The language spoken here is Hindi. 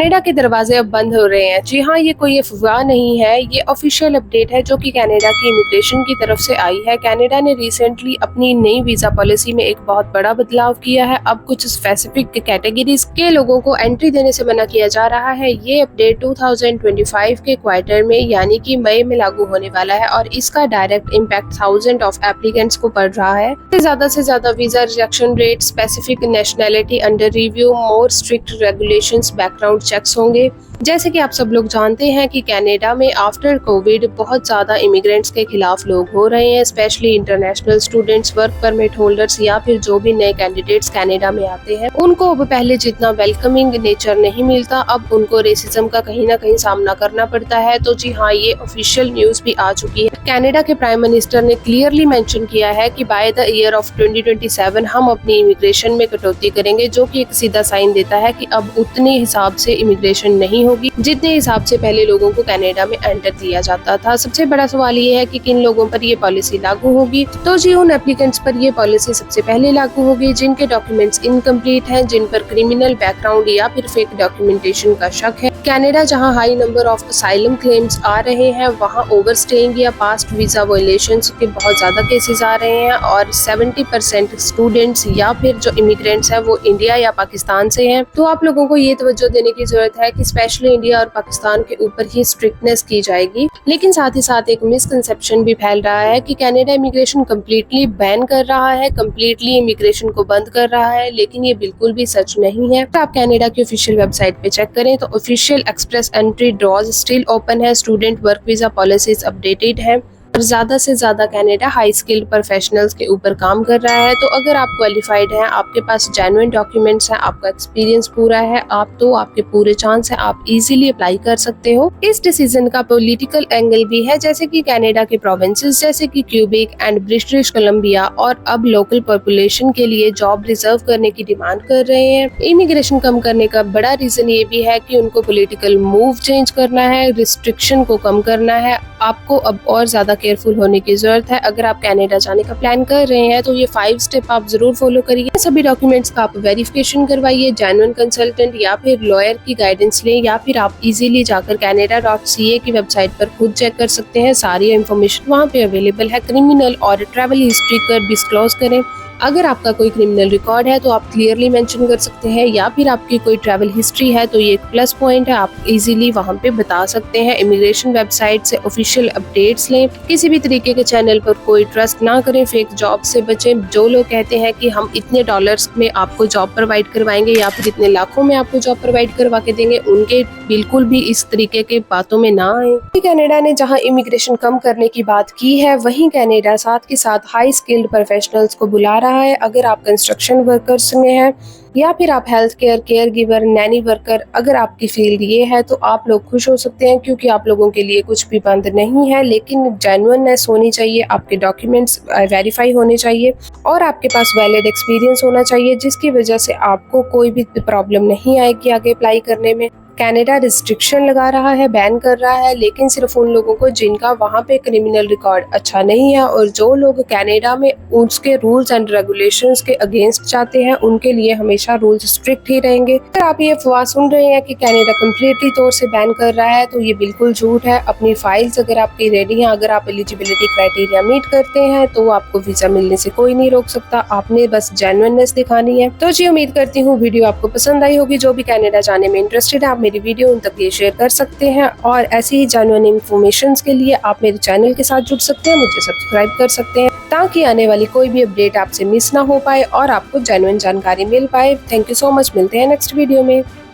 कनाडा के दरवाजे अब बंद हो रहे हैं। जी हाँ, ये कोई अफवाह नहीं है, ये ऑफिशियल अपडेट है जो कि कनाडा की इमिग्रेशन की तरफ से आई है। कनाडा ने रिसेंटली अपनी नई वीजा पॉलिसी में एक बहुत बड़ा बदलाव किया है। अब कुछ स्पेसिफिक कैटेगरीज के लोगों को एंट्री देने से मना किया जा रहा है। ये अपडेट 2025 के क्वार्टर में यानी कि मई में लागू होने वाला है और इसका direct impact thousand of applicants को पड़ रहा है। से ज्यादा visa rejection rate, specific nationality under review, more strict regulations, background checks होंगे। जैसे कि आप सब लोग जानते हैं कि कनाडा में आफ्टर कोविड बहुत ज्यादा इमिग्रेंट्स के खिलाफ लोग हो रहे हैं, specially international students, work permit holders या फिर जो भी नए कैंडिडेट्स कनाडा में आते हैं उनको अब पहले जितना वेलकमिंग नेचर नहीं मिलता, अब उनको रेसिज्म का कहीं ना कहीं सामना करना पड़ता है। तो जी हाँ, ये ऑफिशियल न्यूज भी आ चुकी है। कनाडा के प्राइम मिनिस्टर ने क्लियरली मेंशन किया है कि बाय द ईयर ऑफ 2027 हम अपनी इमिग्रेशन में कटौती करेंगे, जो कि एक सीधा साइन देता है कि अब उतने हिसाब से इमिग्रेशन नहीं होगी जितने हिसाब से पहले लोगों को कनाडा में एंटर दिया जाता था। सबसे बड़ा सवाल ये है कि किन लोगों पर ये पॉलिसी लागू होगी। तो जी, उन एप्लीकेंट्स पर ये पॉलिसी सबसे पहले लागू होगी जिनके डॉक्यूमेंट्स इनकम्प्लीट हैं, जिन पर क्रिमिनल बैकग्राउंड या फिर फेक डॉक्यूमेंटेशन का शक है। कनाडा जहां high number of asylum claims आ रहे हैं, वहां ओवरस्टेइंग या पास्ट वीजा वायलेशंस के बहुत ज्यादा केसेस आ रहे हैं और 70% स्टूडेंट्स या फिर जो इमिग्रेंट्स हैं वो इंडिया या पाकिस्तान से हैं। तो आप लोगों को ये तवज्जो देने की जरूरत है कि स्पेशली इंडिया और पाकिस्तान के ऊपर ही स्ट्रिक्टनेस की जाएगी। लेकिन साथ ही साथ एक मिसकंसेप्शन भी फैल रहा है कि कनाडा इमिग्रेशन कम्प्लीटली बैन कर रहा है, कम्प्लीटली इमिग्रेशन को बंद कर रहा है, लेकिन ये बिल्कुल भी सच नहीं है। तो आप कनाडा की ऑफिशियल वेबसाइट पे चेक करें तो official express entry draws still open है, student work visa policies updated है और ज्यादा से ज्यादा कनाडा हाई स्किल्ड प्रोफेशनल्स के ऊपर काम कर रहा है। तो अगर आप क्वालिफाइड हैं, आपके पास जेन्युइन डॉक्यूमेंट्स हैं, आपका एक्सपीरियंस पूरा है, आपके पूरे चांस हैं, आप इजीली अप्लाई कर सकते हो। इस डिसीजन का पॉलिटिकल एंगल भी है, जैसे कि कनाडा के प्रोविंसेस जैसे कि क्यूबेक एंड ब्रिटिश कोलंबिया और अब लोकल पॉपुलेशन के लिए जॉब रिजर्व करने की डिमांड कर रहे हैं। इमिग्रेशन कम करने का बड़ा रीजन ये भी है कि उनको पॉलिटिकल मूव चेंज करना है, रिस्ट्रिक्शन को कम करना है। आपको अब और ज्यादा केयरफुल होने की जरूरत है। अगर आप कनाडा जाने का प्लान कर रहे हैं तो ये 5 स्टेप आप जरूर फॉलो करिए। सभी डॉक्यूमेंट्स का आप वेरिफिकेशन करवाइए, जेन्युइन कंसल्टेंट या फिर लॉयर की गाइडेंस लें, या फिर आप इजीली जाकर canada.ca की वेबसाइट पर खुद चेक कर सकते हैं। सारी इंफॉर्मेशन वहाँ पे अवेलेबल है। क्रिमिनल और ट्रैवल हिस्ट्री कर डिस्क्लोज करें। अगर आपका कोई क्रिमिनल रिकॉर्ड है तो आप क्लियरली मेंशन कर सकते हैं, या फिर आपकी कोई ट्रैवल हिस्ट्री है तो ये एक प्लस पॉइंट है, आप इजीली वहां पे बता सकते हैं। इमिग्रेशन वेबसाइट से ऑफिशियल अपडेट्स लें। किसी भी तरीके के चैनल पर कोई ट्रस्ट ना करें, फेक जॉब से बचें। जो लोग कहते हैं कि हम इतने डॉलर्स में आपको जॉब प्रोवाइड करवाएंगे या फिर इतने लाखों में आपको जॉब प्रोवाइड करवा के देंगे, उनके बिल्कुल भी इस तरीके के बातों में ना आए। कनाडा ने जहां इमिग्रेशन कम करने की बात की है, वहीं कनाडा साथ के साथ हाई स्किल्ड प्रोफेशनल्स को बुला रहा है। अगर आप कंस्ट्रक्शन वर्कर्स में हैं या फिर आप health care, care giver, Naini worker, अगर आपकी फील्ड ये है तो आप लोग खुश हो सकते हैं, क्योंकि आप लोगों के लिए कुछ भी बंद नहीं है। लेकिन जेन्युइननेस होनी चाहिए, आपके डॉक्यूमेंट्स वेरीफाई होने चाहिए और आपके पास वैलिड एक्सपीरियंस होना चाहिए, जिसकी वजह से आपको कोई भी प्रॉब्लम नहीं आएगी आगे अप्लाई करने में। कनाडा रिस्ट्रिक्शन लगा रहा है, बैन कर रहा है, लेकिन सिर्फ उन लोगों को जिनका वहाँ पे क्रिमिनल रिकॉर्ड अच्छा नहीं है और जो लोग कनाडा में उसके रूल्स एंड रेगुलेशंस के अगेंस्ट जाते हैं, उनके लिए हमेशा रूल्स स्ट्रिक्ट ही रहेंगे। अगर आप ये अफवाह सुन रहे हैं कि कनाडा कम्प्लीटली तौर से बैन कर रहा है, तो ये बिल्कुल झूठ है। अपनी फाइल्स अगर आपकी रेडी हैं, अगर आप एलिजिबिलिटी क्राइटेरिया मीट करते हैं तो आपको वीजा मिलने से कोई नहीं रोक सकता। आपने बस जेन्युइननेस दिखानी है। तो जी, उम्मीद करती हूँ वीडियो आपको पसंद आई होगी। जो भी कनाडा जाने में इंटरेस्टेड है, आप मेरी वीडियो उन तक ये शेयर कर सकते हैं और ऐसी ही जेन्युइन इन्फॉर्मेशन के लिए आप मेरे चैनल के साथ जुड़ सकते हैं, मुझे सब्सक्राइब कर सकते हैं, ताकि आने वाली कोई भी अपडेट आपसे मिस ना हो पाए और आपको जेन्युइन जानकारी मिल पाए। Thank you so much. मिलते हैं नेक्स्ट वीडियो में।